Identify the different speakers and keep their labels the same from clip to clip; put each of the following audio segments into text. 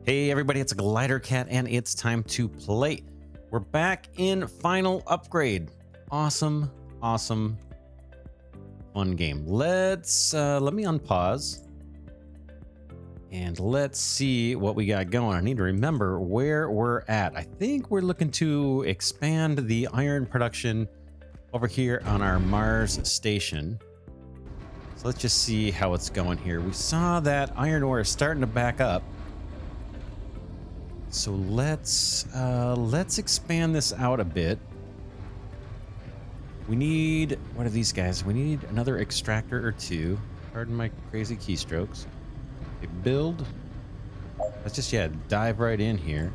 Speaker 1: Hey everybody, it's Glidercat and it's time to play. We're back in Final Upgrade. Awesome, awesome, fun game. Let me unpause and let's see what we got going. I need to remember where we're at. I think we're looking to expand the iron production over here on our Mars station. So let's just see how it's going here. We saw that iron ore is starting to back up. So let's expand this out a bit. We need, what are these guys? We need another extractor or two. Pardon my crazy keystrokes. Okay, build. Let's just, dive right in here.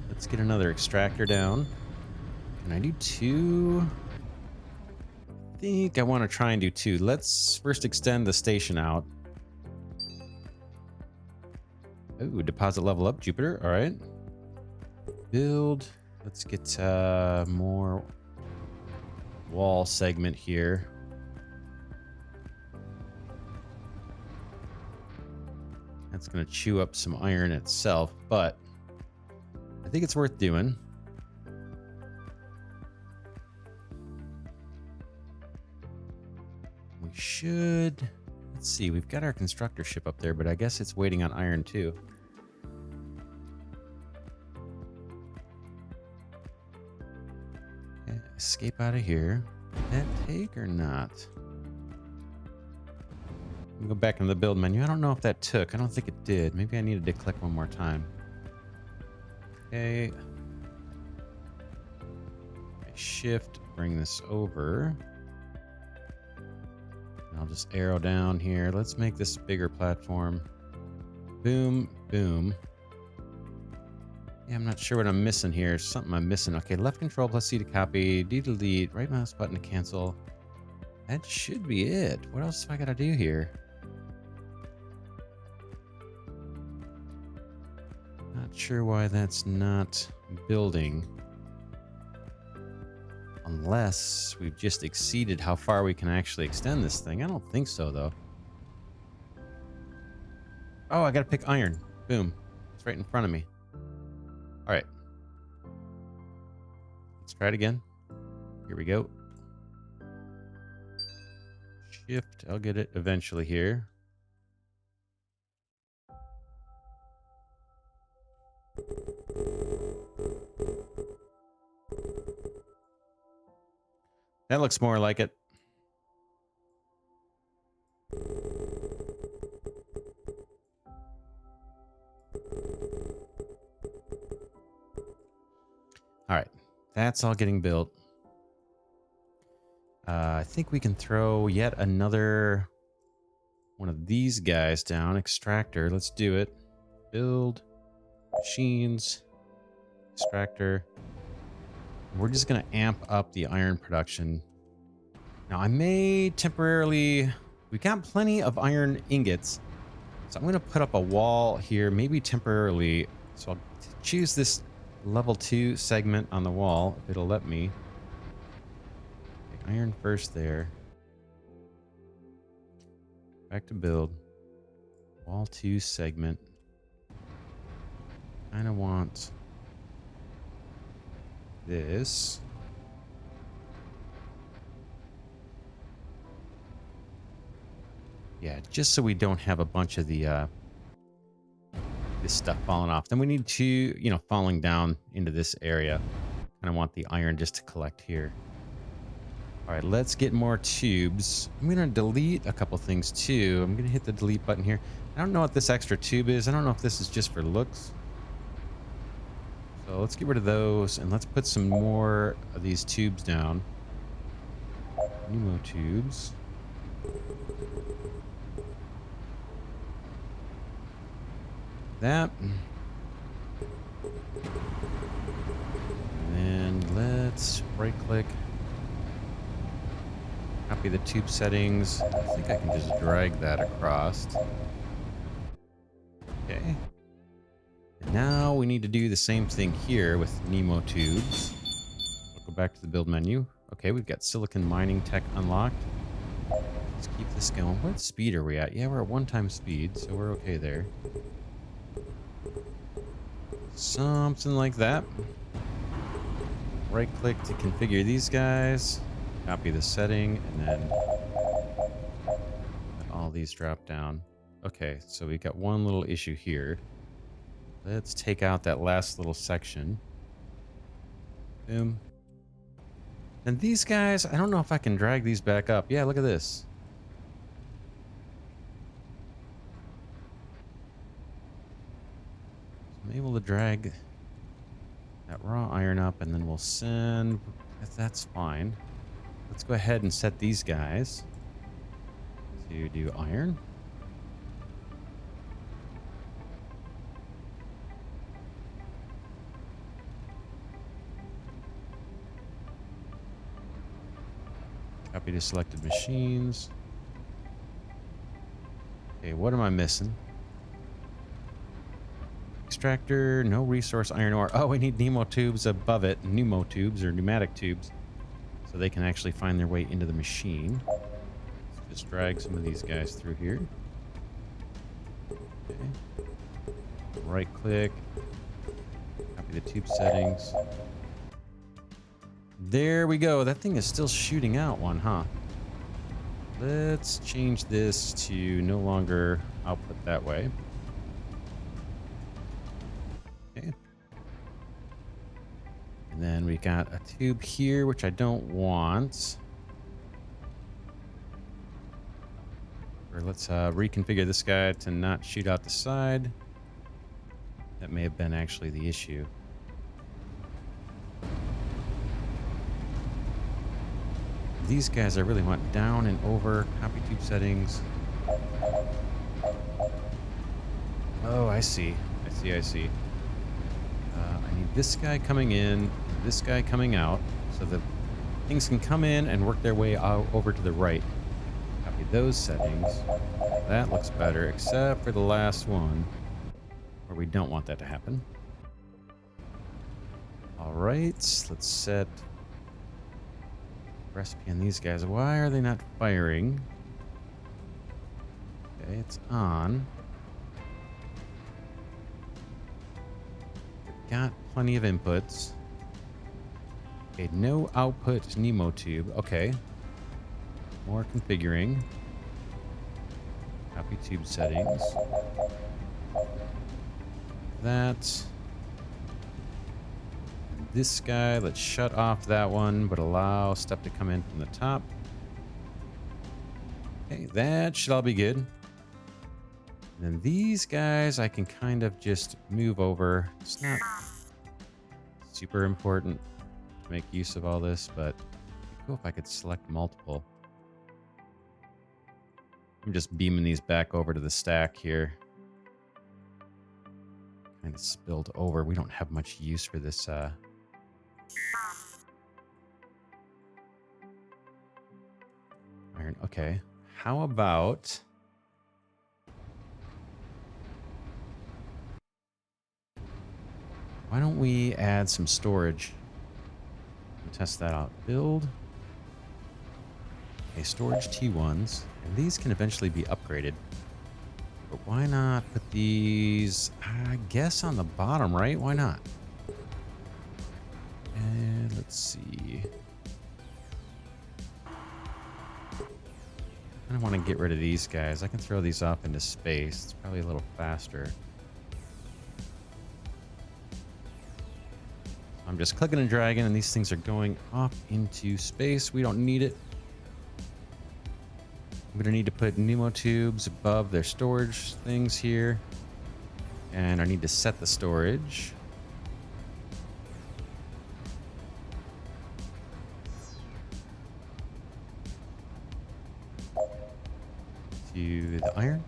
Speaker 1: Let's get another extractor down. Can I do two? I think I want to try and do two. Let's first extend the station out. Oh, deposit level up, Jupiter. All right. Build. Let's get more wall segment here. That's going to chew up some iron itself, but I think it's worth doing. We should, let's see, we've got our constructor ship up there, but I guess it's waiting on iron too. Okay, escape out of here. Did that take or not? Let me go back into the build menu. I don't know if that took. I don't think it did. Maybe I needed to click one more time. Okay. Shift, bring this over. I'll just arrow down here. Let's make this bigger platform. Boom, boom. Yeah, I'm not sure what I'm missing here. Something I'm missing. Okay, left control plus C to copy, D to delete, right mouse button to cancel. That should be it. What else do I gotta do here? Not sure why that's not building. Unless we've just exceeded how far we can actually extend this thing. I don't think so, though. Oh, I gotta pick iron. Boom. It's right in front of me. All right. Let's try it again. Here we go. Shift. I'll get it eventually here. That looks more like it. All right, that's all getting built. I think we can throw yet another one of these guys down. Extractor, let's do it. Build, machines, extractor. We're just gonna amp up the iron production. Now I may temporarily, we've got plenty of iron ingots, so I'm gonna put up a wall here, maybe temporarily. So I'll choose this level 2 segment on the wall, if it'll let me. Okay, iron first there. Back to build. Wall 2 segment. Kinda want this. Yeah, just so we don't have a bunch of the this stuff falling off. Then we need to, you know, falling down into this area. And I want the iron just to collect here. All right, let's get more tubes. I'm gonna delete a couple things too. I'm gonna hit the delete button here. I don't know what this extra tube is. I don't know if this is just for looks. So let's get rid of those and let's put some more of these tubes down. Nemo tubes. That. And then let's right click. Copy the tube settings. I think I can just drag that across. Okay. And now we need to do the same thing here with Nemo tubes. We'll go back to the build menu. Okay, we've got silicon mining tech unlocked. Let's keep this going. What speed are we at? Yeah, we're at 1x speed, so we're okay there. Something like that. Right click to configure these guys. Copy the setting and then let all these drop down. Okay, so we got one little issue here. Let's take out that last little section. Boom. And these guys, I don't know if I can drag these back up. Yeah, look at this. So I'm able to drag that raw iron up and then we'll send... That's fine. Let's go ahead and set these guys to do iron. Copy to selected machines. Okay, what am I missing? Extractor, no resource iron ore. Oh, we need Nemo tubes above it. Pneumo tubes or pneumatic tubes. So they can actually find their way into the machine. Let's just drag some of these guys through here. Okay. Right click. Copy the tube settings. There we go. That thing is still shooting out one, huh? Let's change this to no longer output that way. Okay. And then we got a tube here, which I don't want. Or let's reconfigure this guy to not shoot out the side. That may have been actually the issue. These guys I really want down and over. Copy tube settings. Oh, I see. I see. I need this guy coming in, this guy coming out, so that things can come in and work their way out over to the right. Copy those settings. That looks better, except for the last one, where we don't want that to happen. All right, let's set recipe on these guys. Why are they not firing? Okay, it's on. Got plenty of inputs. Okay, no output Nemo tube. Okay. More configuring. Copy tube settings. That. This guy, let's shut off that one, but allow stuff to come in from the top. Okay, that should all be good. And then these guys, I can kind of just move over. It's not super important to make use of all this, but it'd be cool if I could select multiple. I'm just beaming these back over to the stack here. Kind of spilled over. We don't have much use for this iron. Okay. How about why don't we add some storage and test that out? Build a storage T1s, and these can eventually be upgraded. But why not put these, I guess, on the bottom, right? Why not? And let's see. I don't want to get rid of these guys. I can throw these off into space. It's probably a little faster. I'm just clicking and dragging, and these things are going off into space. We don't need it. I'm going to need to put Nemo tubes above their storage things here. And I need to set the storage. To the iron.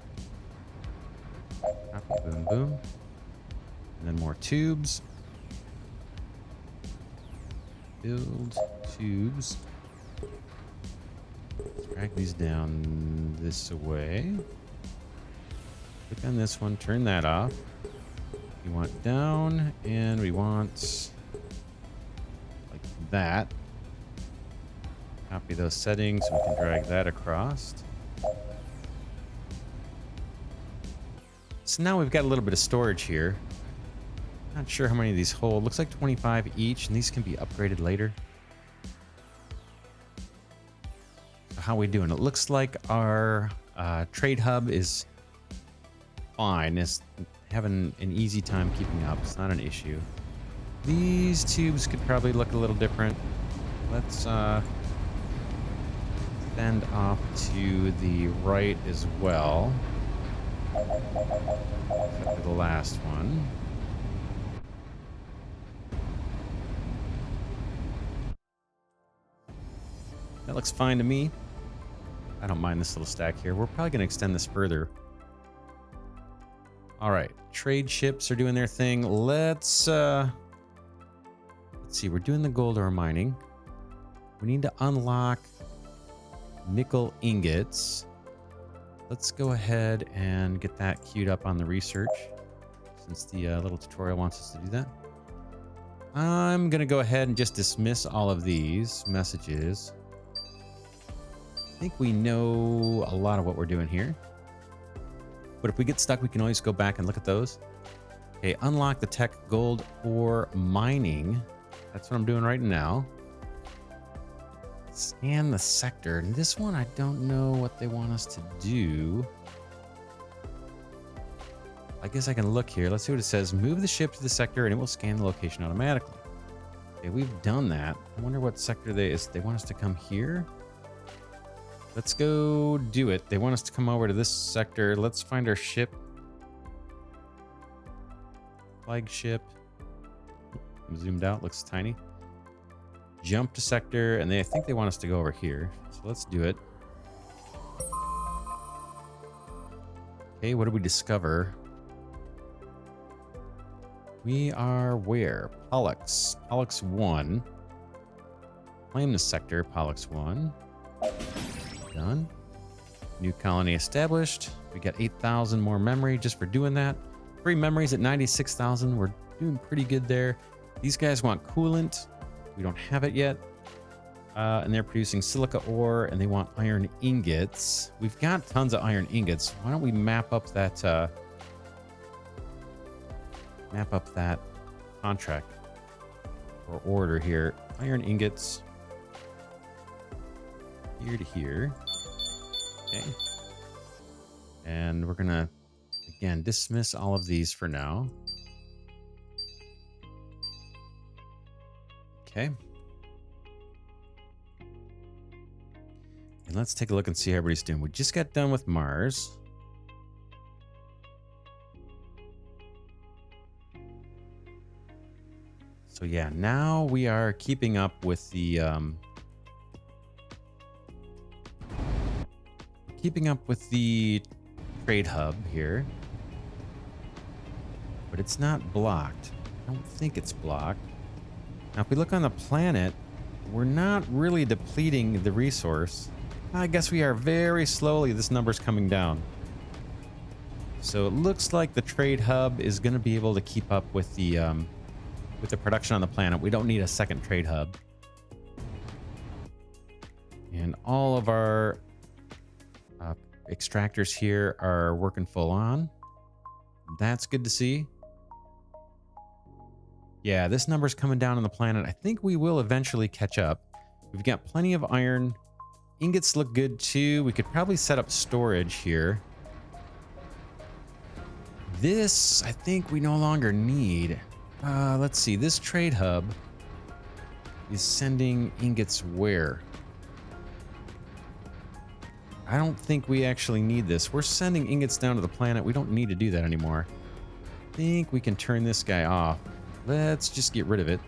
Speaker 1: Copy, boom, boom. And then more tubes. Build tubes. Let's drag these down this way. Click on this one, turn that off. We want down, and we want like that. Copy those settings, we can drag that across. So now we've got a little bit of storage here. Not sure how many of these hold. Looks like 25 each, and these can be upgraded later. So how are we doing? It looks like our trade hub is fine. It's having an easy time keeping up. It's not an issue. These tubes could probably look a little different. Let's send off to the right as well. Except for the last one. That looks fine to me. I don't mind this little stack here. We're probably going to extend this further. All right, trade ships are doing their thing. Let's see. We're doing the gold ore mining. We need to unlock nickel ingots. Let's go ahead and get that queued up on the research, since the little tutorial wants us to do that. I'm going to go ahead and just dismiss all of these messages. I think we know a lot of what we're doing here. But if we get stuck, we can always go back and look at those. Okay, unlock the tech gold ore mining. That's what I'm doing right now. Scan the sector. And this one, I don't know what they want us to do. I guess I can look here. Let's see what it says. Move the ship to the sector and it will scan the location automatically. Okay, we've done that. I wonder what sector they want us to come here. Let's go do it. They want us to come over to this sector. Let's find our ship. Flagship. I'm zoomed out. Looks tiny. Jump to sector, and I think they want us to go over here. So let's do it. Okay, what did we discover? We are where? Pollux. Pollux 1. Claim the sector. Pollux 1. Done. New colony established. We got 8,000 more memory just for doing that. Free memories at 96,000. We're doing pretty good there. These guys want coolant. We don't have it yet. And they're producing silica ore, and they want iron ingots. We've got tons of iron ingots. Why don't we map up that contract or order here? Iron ingots here to here. Okay. And we're gonna again dismiss all of these for now. Okay. And let's take a look and see how everybody's doing. We just got done with Mars. So yeah, now we are keeping up with the trade hub here. But it's not blocked. I don't think it's blocked. Now, if we look on the planet, we're not really depleting the resource. I guess we are very slowly. This number's coming down. So it looks like the trade hub is going to be able to keep up with the production on the planet. We don't need a second trade hub. And all of our extractors here are working full on. That's good to see. Yeah, this number's coming down on the planet. I think we will eventually catch up. We've got plenty of iron. Ingots look good too. We could probably set up storage here. This, I think we no longer need. Let's see. This trade hub is sending ingots where? I don't think we actually need this. We're sending ingots down to the planet. We don't need to do that anymore. I think we can turn this guy off. Let's just get rid of it.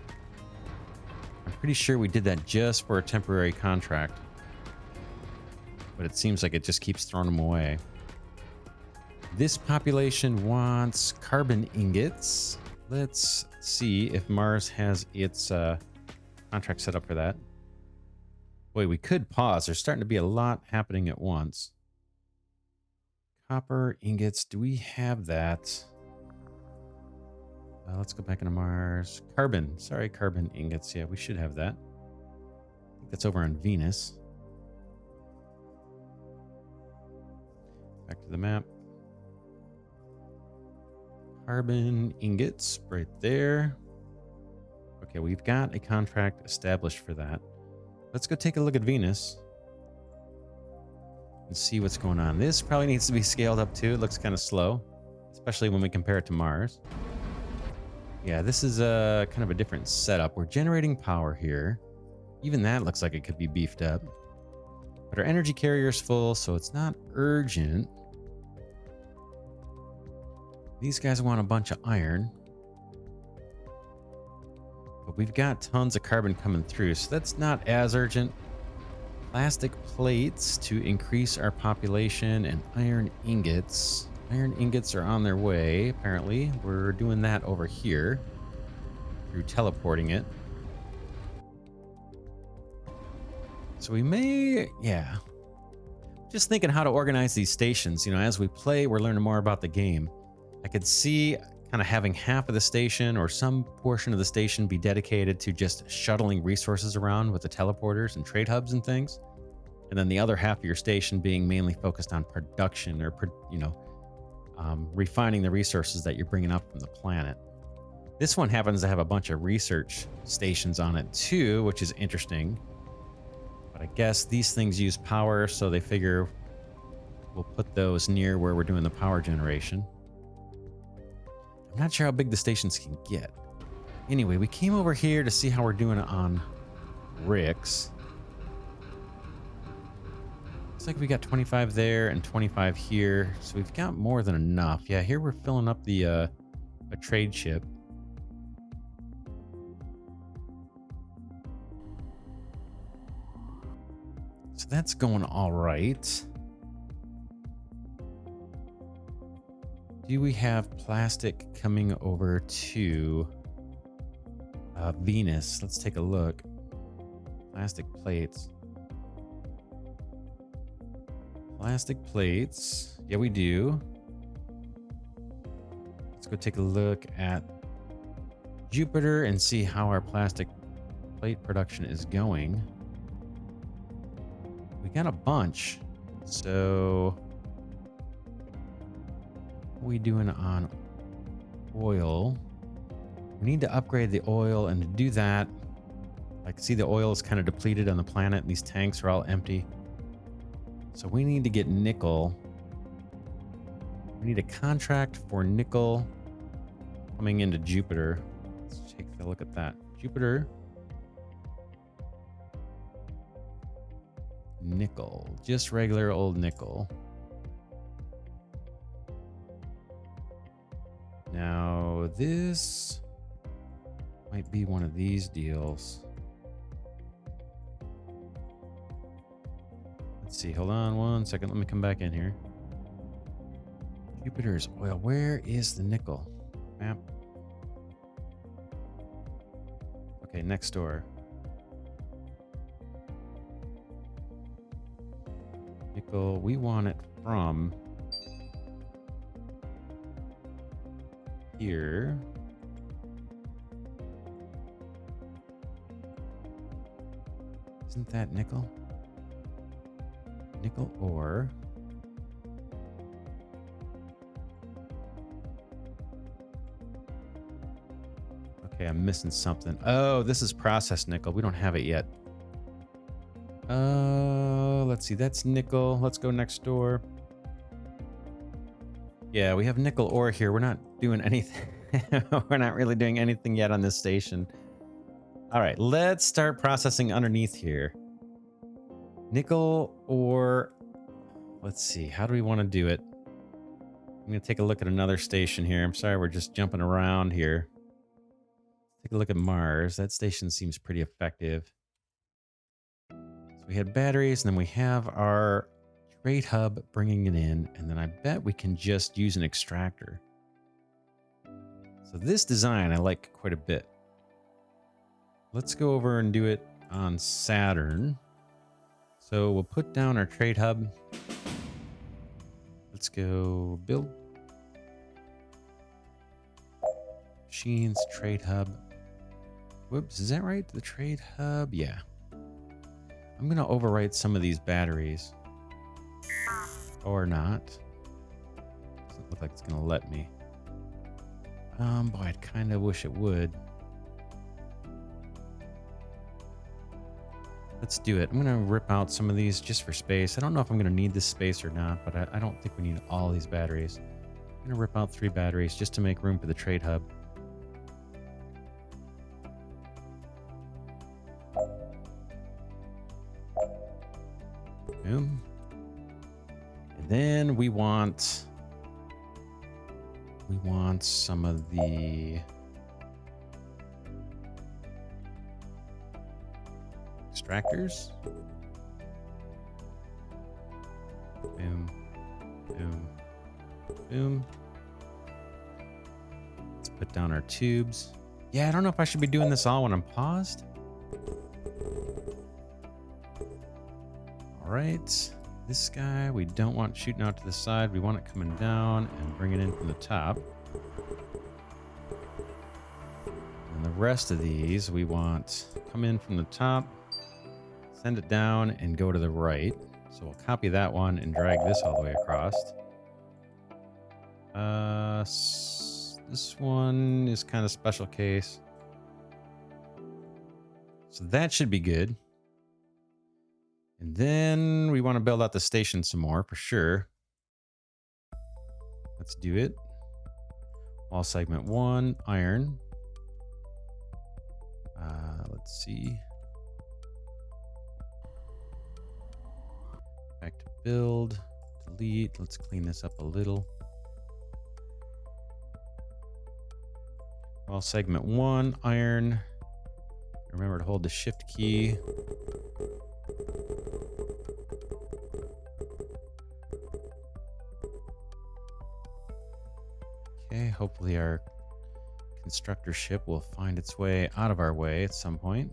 Speaker 1: I'm pretty sure we did that just for a temporary contract. But it seems like it just keeps throwing them away. This population wants carbon ingots. Let's see if Mars has its contract set up for that. Boy, we could pause. There's starting to be a lot happening at once. Copper ingots. Do we have that? Let's go back into Mars. Carbon. Sorry, carbon ingots. Yeah, we should have that. I think that's over on Venus. Back to the map. carbon ingots right there. Okay, we've got a contract established for that. Let's go take a look at Venus and see what's going on. This probably needs to be scaled up too. It looks kind of slow, especially when we compare it to Mars. Yeah, this is a kind of a different setup. We're generating power here. Even that looks like it could be beefed up. But our energy carrier is full, so it's not urgent. These guys want a bunch of iron. But we've got tons of carbon coming through, so that's not as urgent. Plastic plates to increase our population and iron ingots. Iron ingots are on their way, apparently. We're doing that over here through teleporting it. So we may, yeah. Just thinking how to organize these stations. You know, as we play, we're learning more about the game. I could see kind of having half of the station or some portion of the station be dedicated to just shuttling resources around with the teleporters and trade hubs and things. And then the other half of your station being mainly focused on production or, you know, refining the resources that you're bringing up from the planet. This one happens to have a bunch of research stations on it too, which is interesting. But I guess these things use power, so they figure we'll put those near where we're doing the power generation. I'm not sure how big the stations can get. Anyway, we came over here to see how we're doing on Rick's. Looks like we got 25 there and 25 here, so we've got more than enough. Yeah, here we're filling up the a trade ship. So that's going all right. Do we have plastic coming over to Venus? Let's take a look. Plastic plates. Plastic plates. Yeah, we do. Let's go take a look at Jupiter and see how our plastic plate production is going. We got a bunch. So what are we doing on oil? We need to upgrade the oil, and to do that, I can see the oil is kind of depleted on the planet and these tanks are all empty. So we need to get nickel. We need a contract for nickel coming into Jupiter. Let's take a look at that. Jupiter. Nickel. Just regular old nickel. Now, this might be one of these deals. Let's see. Hold on one second. Let me come back in here. Jupiter's oil. Where is the nickel? Map. Okay, next door. Nickel. We want it from here. Isn't that nickel? Nickel ore. Okay, I'm missing something. Oh, this is processed nickel. We don't have it yet. Let's see. That's nickel. Let's go next door. Yeah, we have nickel ore here. We're not doing anything. We're not really doing anything yet on this station. All right, let's start processing underneath here. Nickel ore. Let's see. How do we want to do it? I'm going to take a look at another station here. I'm sorry, we're just jumping around here. Take a look at Mars. That station seems pretty effective. So we had batteries, and then we have our trade hub bringing it in, and then I bet we can just use an extractor. So this design I like quite a bit. Let's go over and do it on Saturn. So we'll put down our trade hub. Let's go build. Machines, trade hub. Whoops, is that right? The trade hub? Yeah. I'm going to overwrite some of these batteries. Or not. Doesn't look like it's going to let me. Boy, I kind of wish it would. Let's do it. I'm going to rip out some of these just for space. I don't know if I'm going to need this space or not, but I don't think we need all these batteries. I'm going to rip out 3 batteries just to make room for the trade hub. Boom. And then we want some of the extractors. Boom, boom, boom. Let's put down our tubes. Yeah, I don't know if I should be doing this all when I'm paused. All right, this guy we don't want shooting out to the side. We want it coming down and bring it in from the top. And the rest of these we want come in from the top, send it down, and go to the right. So we'll copy that one and drag this all the way across. This one is kind of special case. So that should be good. And then we want to build out the station some more for sure. Let's do it. Wall segment 1, iron. Let's see. Back to build, delete. Let's clean this up a little. Wall segment 1, iron. Remember to hold the shift key. Okay, hopefully our constructor ship will find its way out of our way at some point.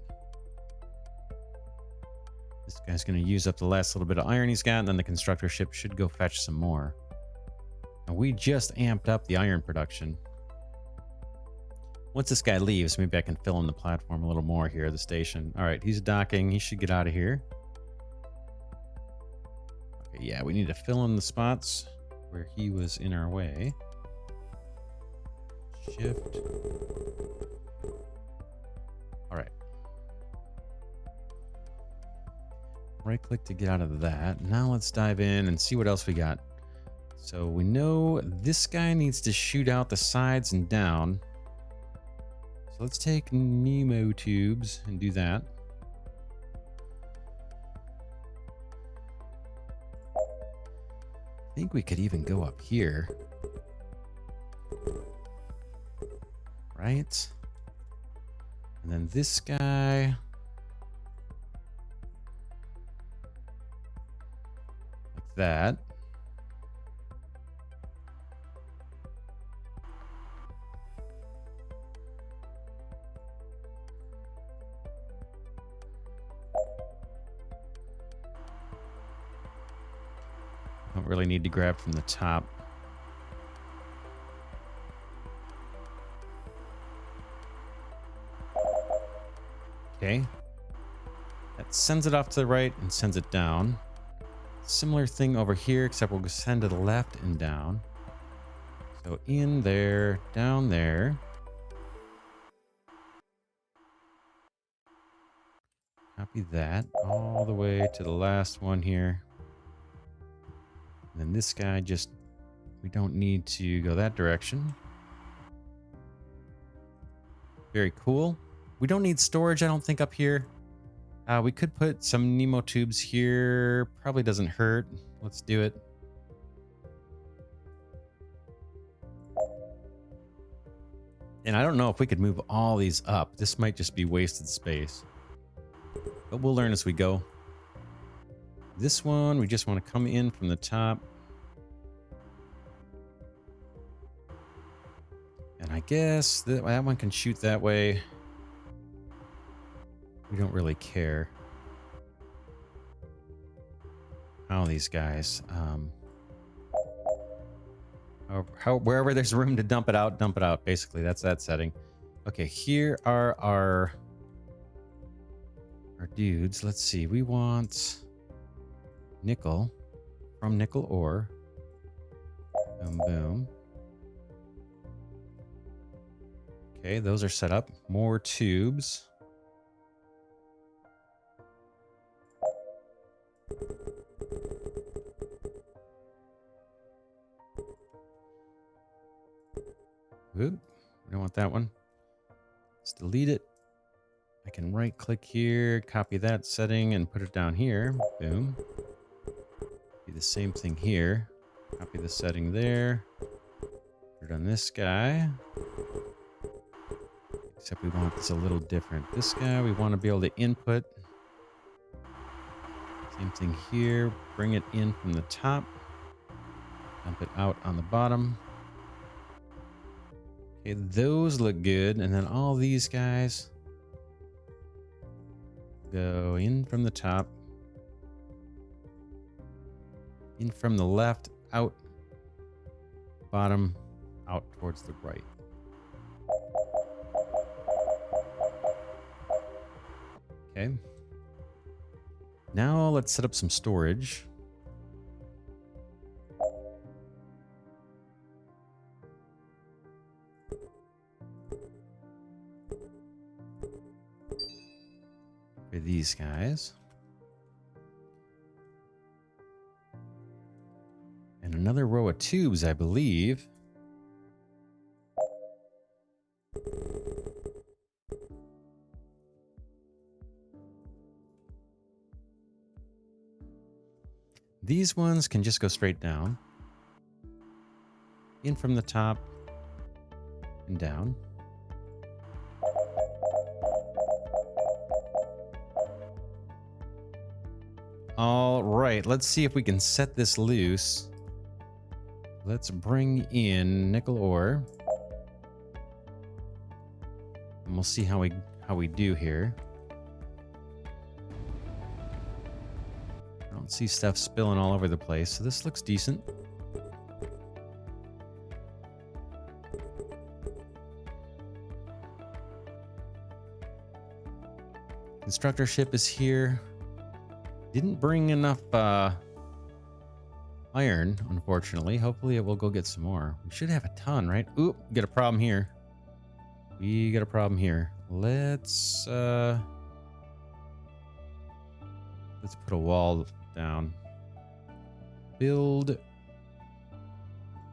Speaker 1: This guy's going to use up the last little bit of iron he's got, and then the constructor ship should go fetch some more. Now, we just amped up the iron production. Once this guy leaves, maybe I can fill in the platform a little more here, the station. All right, he's docking. He should get out of here. Okay, yeah, we need to fill in the spots where he was in our way. Shift. All right. Right click to get out of that. Now let's dive in and see what else we got. So we know this guy needs to shoot out the sides and down. So let's take Nemo tubes and do that. I think we could even go up here. Right? And then this guy. Like that. Don't really need to grab from the top. Okay. That sends it off to the right and sends it down. Similar thing over here, except we'll send to the left and down. So in there, down there. Copy that all the way to the last one here. And then this guy just, we don't need to go that direction. Very cool. We don't need storage, I don't think, up here. We could put some Nemo tubes here. Probably doesn't hurt. Let's do it. And I don't know if we could move all these up. This might just be wasted space. But we'll learn as we go. This one, we just want to come in from the top. And I guess that one can shoot that way. We don't really care how these guys, wherever there's room to dump it out, basically. That's that setting. Okay, here are our dudes. Let's see, we want nickel from nickel ore. Boom, boom. Okay, those are set up. More tubes. Oop, we don't want that one. Let's delete it. I can right click here, copy that setting and put it down here. Boom. Do the same thing here. Copy the setting there. Put it on this guy. Except we want this a little different. This guy, we want to be able to input. Same thing here. Bring it in from the top. Dump it out on the bottom. Okay, those look good. And then all these guys go in from the top. In from the left, out, bottom, out towards the right. Okay. Now let's set up some storage. For these guys. And another row of tubes, I believe. These ones can just go straight down. In from the top and down. All right, let's see if we can set this loose. Let's bring in nickel ore. And we'll see how we do here. I don't see stuff spilling all over the place, so this looks decent. Constructor ship is here. Didn't bring enough iron, unfortunately. Hopefully it will go get some more. We should have a ton, right? Oop, get a problem here. We got a problem here. Let's put a wall down. Build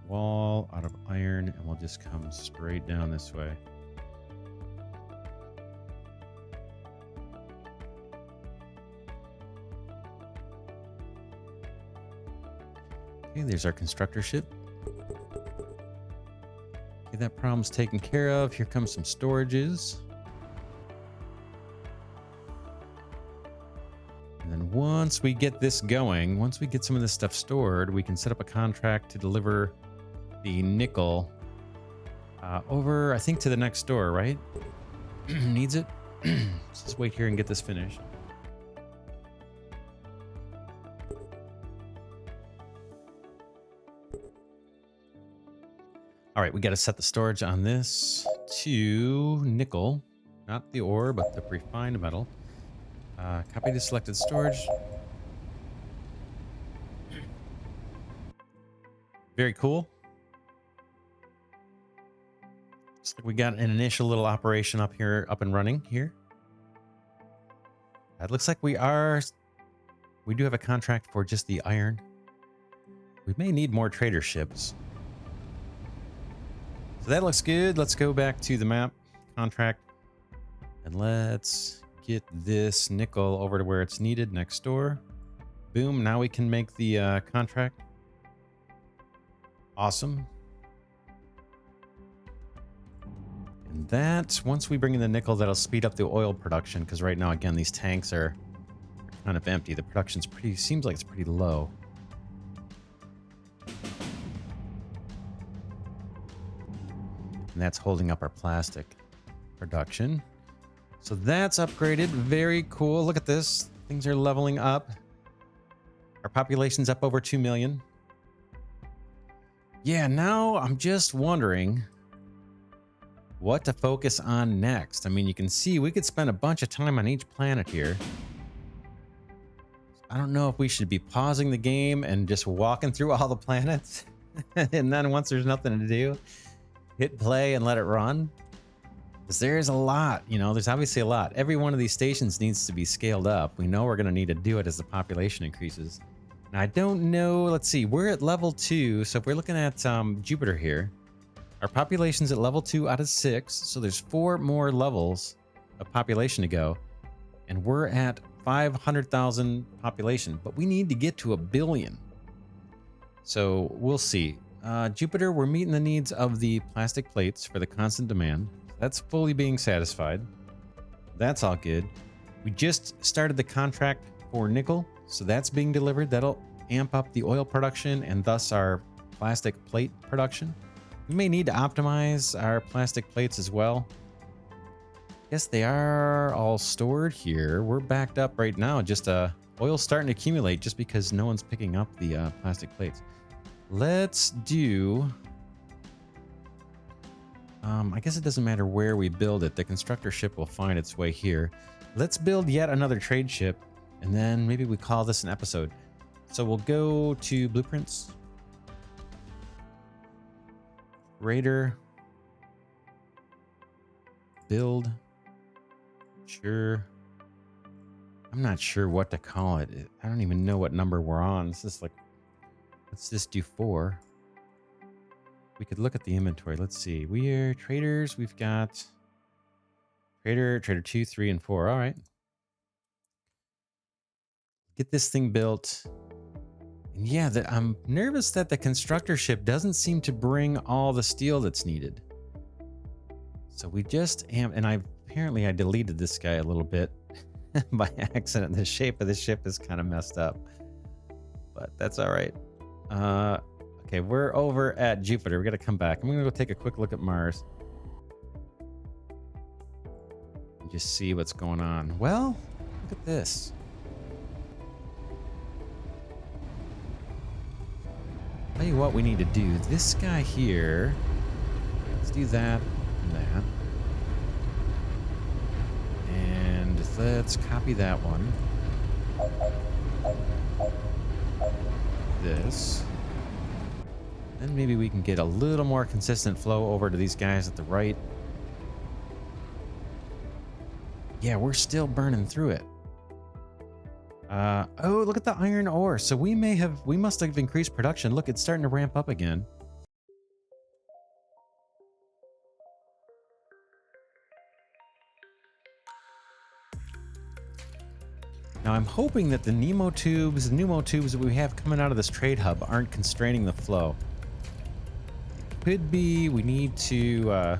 Speaker 1: wall out of iron, and we'll just come straight down this way. Okay, there's our constructor ship. Okay, that problem's taken care of. Here comes some storages. And then once we get this going, once we get some of this stuff stored, we can set up a contract to deliver the nickel over, I think, to the next door, right? Needs it? Let's just wait here and get this finished. All right, we got to set the storage on this to nickel, not the ore, but the refined metal. Copy to selected storage. Very cool. Looks like we got an initial little operation up here, up and running here. It looks like we do have a contract for just the iron. We may need more trader ships. So that looks good. Let's go back to the map contract and let's get this nickel over to where it's needed next door. Boom. Now we can make the contract. Awesome. And that, once we bring in the nickel, that'll speed up the oil production, because right now, again, these tanks are kind of empty. The production's seems like it's pretty low. And that's holding up our plastic production. So that's upgraded. Very cool. Look at this. Things are leveling up. Our population's up over 2 million. Yeah, now I'm just wondering what to focus on next. I mean, you can see we could spend a bunch of time on each planet here. I don't know if we should be pausing the game and just walking through all the planets. And then once there's nothing to do, hit play and let it run. Because there's a lot, you know, there's obviously a lot. Every one of these stations needs to be scaled up. We know we're going to need to do it as the population increases. Now, I don't know. Let's see. We're at level 2. So if we're looking at Jupiter here, our population's at level 2 out of 6. So there's 4 more levels of population to go. And we're at 500,000 population. But we need to get to 1 billion. So we'll see. Jupiter, we're meeting the needs of the plastic plates for the constant demand. That's fully being satisfied. That's all good. We just started the contract for nickel, so that's being delivered. That'll amp up the oil production and thus our plastic plate production. We may need to optimize our plastic plates as well. Yes, they are all stored here. We're backed up right now. Just oil's starting to accumulate just because no one's picking up the plastic plates. Let's do... I guess it doesn't matter where we build it. The constructor ship will find its way here. Let's build yet another trade ship, and then maybe we call this an episode. So we'll go to blueprints. Raider. Build. Sure. I'm not sure what to call it. I don't even know what number we're on. This is like, let's just do 4. We could look at the inventory. Let's see. We're traders. We've got trader 2, 3, and 4. All right. Get this thing built. And yeah, I'm nervous that the constructor ship doesn't seem to bring all the steel that's needed. So we just am, and apparently I deleted this guy a little bit by accident. The shape of the ship is kind of messed up, but that's all right. Okay, we're over at Jupiter. We got to come back. I'm going to go take a quick look at Mars. And just see what's going on. Well, look at this. Tell you what we need to do. This guy here. Let's do that and that. And let's copy that one. This. Then maybe we can get a little more consistent flow over to these guys at the right. Yeah, we're still burning through it. Oh, look at the iron ore. So we must have increased production. Look, it's starting to ramp up again. Now I'm hoping that the pneumo tubes that we have coming out of this trade hub aren't constraining the flow. Could be we need to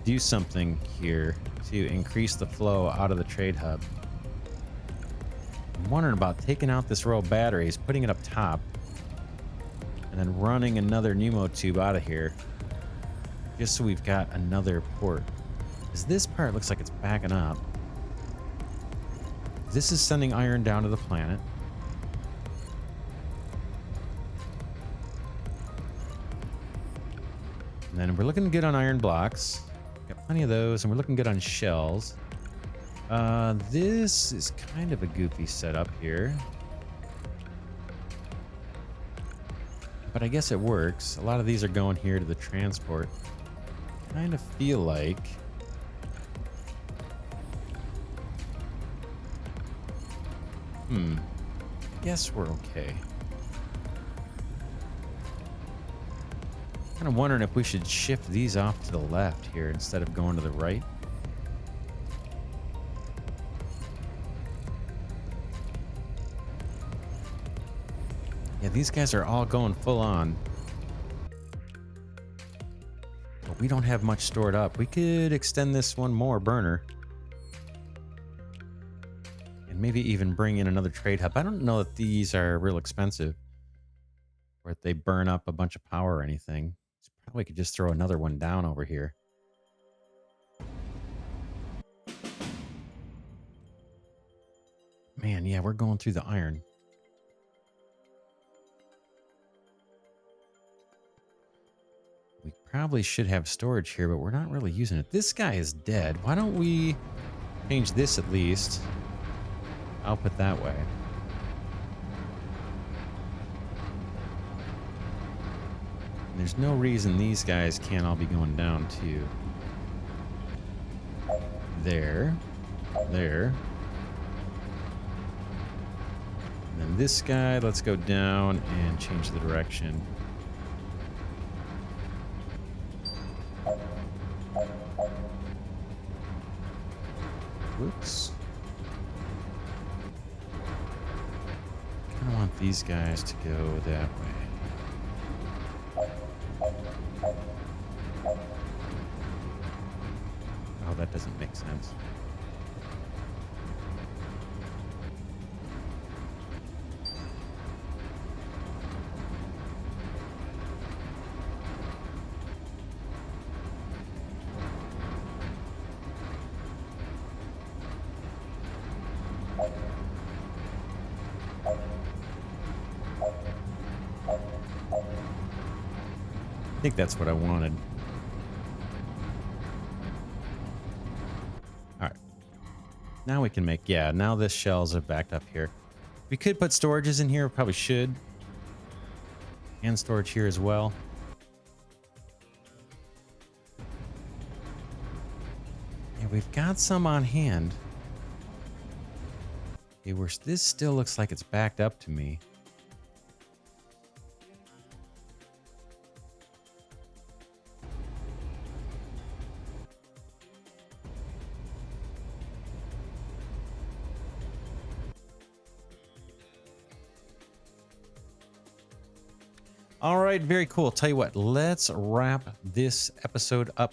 Speaker 1: do something here to increase the flow out of the trade hub. I'm wondering about taking out this row of batteries, putting it up top, and then running another pneumo tube out of here, just so we've got another port. Because this part looks like it's backing up. This is sending iron down to the planet. And then we're looking good on iron blocks. Got plenty of those, and we're looking good on shells. This is kind of a goofy setup here. But I guess it works. A lot of these are going here to the transport. Kind of feel like... Guess we're okay. Kind of wondering if we should shift these off to the left here instead of going to the right. Yeah, these guys are all going full on. But we don't have much stored up. We could extend this one more burner. And maybe even bring in another trade hub. I don't know that these are real expensive. Or if they burn up a bunch of power or anything. So probably could just throw another one down over here. Man, yeah, we're going through the iron. We probably should have storage here, but we're not really using it. This guy is dead. Why don't we change this at least? Output that way. There's no reason these guys can't all be going down to there. There. And then this guy, let's go down and change the direction. Whoops. I kind of want these guys to go that way. Oh, that doesn't make sense. I think that's what I wanted. All right. Now we can make, yeah, now this shells are backed up here. We could put storages in here, probably should. And storage here as well. Yeah, we've got some on hand. Okay, this still looks like it's backed up to me. All right, very cool. Tell you what, let's wrap this episode up.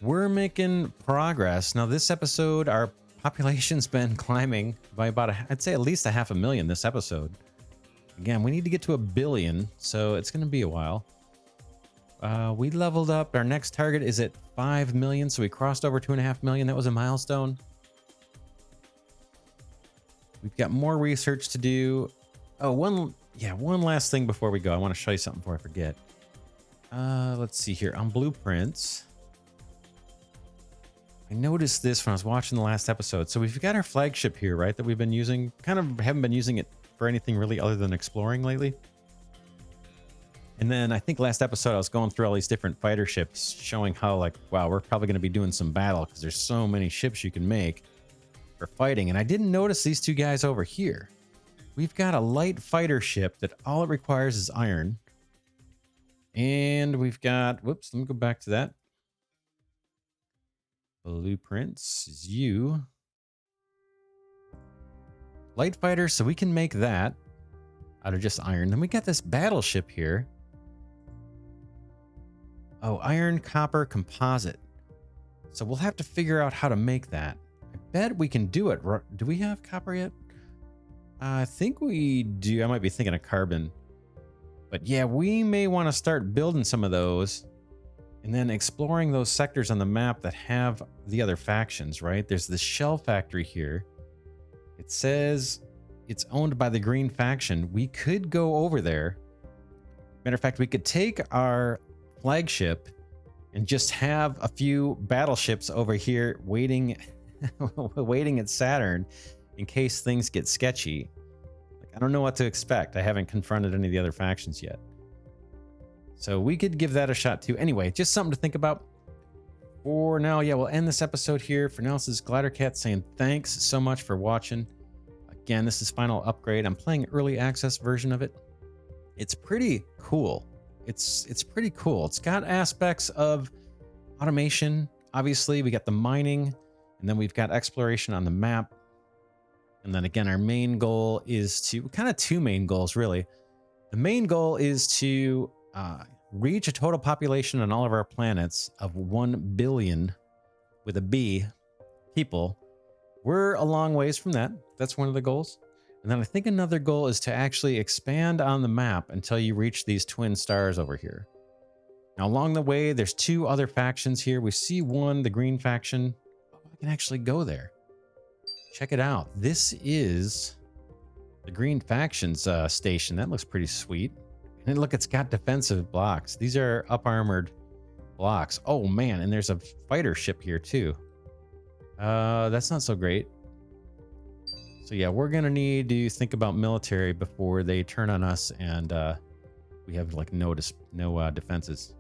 Speaker 1: We're making progress. Now, this episode, our population's been climbing by about, I'd say at least 500,000 this episode. Again, we need to get to 1 billion, so it's going to be a while. We leveled up. Our next target is at 5 million, so we crossed over 2.5 million. That was a milestone. We've got more research to do. Oh, one last thing before we go. I want to show you something before I forget. Let's see here. On blueprints, I noticed this when I was watching the last episode. So we've got our flagship here, right, that we've been using. Kind of haven't been using it for anything really other than exploring lately. And then I think last episode I was going through all these different fighter ships, showing how, like, wow, we're probably going to be doing some battle because there's so many ships you can make for fighting. And I didn't notice these two guys over here. We've got a light fighter ship that all it requires is iron. And we've got, whoops, let me go back to that. Blueprints is you. Light fighter, so we can make that out of just iron. Then we got this battleship here. Oh, iron, copper, composite. So we'll have to figure out how to make that. I bet we can do it. Do we have copper yet? I think we do. I might be thinking of carbon. But yeah, we may want to start building some of those and then exploring those sectors on the map that have the other factions, right? There's this shell factory here. It says it's owned by the green faction. We could go over there. Matter of fact, we could take our flagship and just have a few battleships over here waiting, waiting at Saturn in case things get sketchy. Like, I don't know what to expect. I haven't confronted any of the other factions yet. So we could give that a shot too. Anyway, just something to think about. For now, yeah, we'll end this episode here. For now, this is Glidercat saying thanks so much for watching. Again, this is Final Upgrade. I'm playing early access version of it. It's pretty cool. It's pretty cool. It's got aspects of automation. Obviously, we got the mining, and then we've got exploration on the map. And then again, our main goal is to, kind of two main goals, really. The main goal is to reach a total population on all of our planets of 1 billion with a B people. We're a long ways from that. That's one of the goals. And then I think another goal is to actually expand on the map until you reach these twin stars over here. Now, along the way, there's two other factions here. We see one, the green faction. Oh, I can actually go there. Check it out. This is the green faction's station. That looks pretty sweet. And look, it's got defensive blocks. These are up-armored blocks. Oh, man, and there's a fighter ship here, too. That's not so great. So, yeah, we're going to need to think about military before they turn on us and we have like no defenses.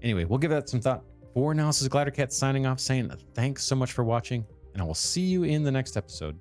Speaker 1: Anyway, we'll give that some thought. For now, this is Glidercat signing off, saying thanks so much for watching, and I will see you in the next episode.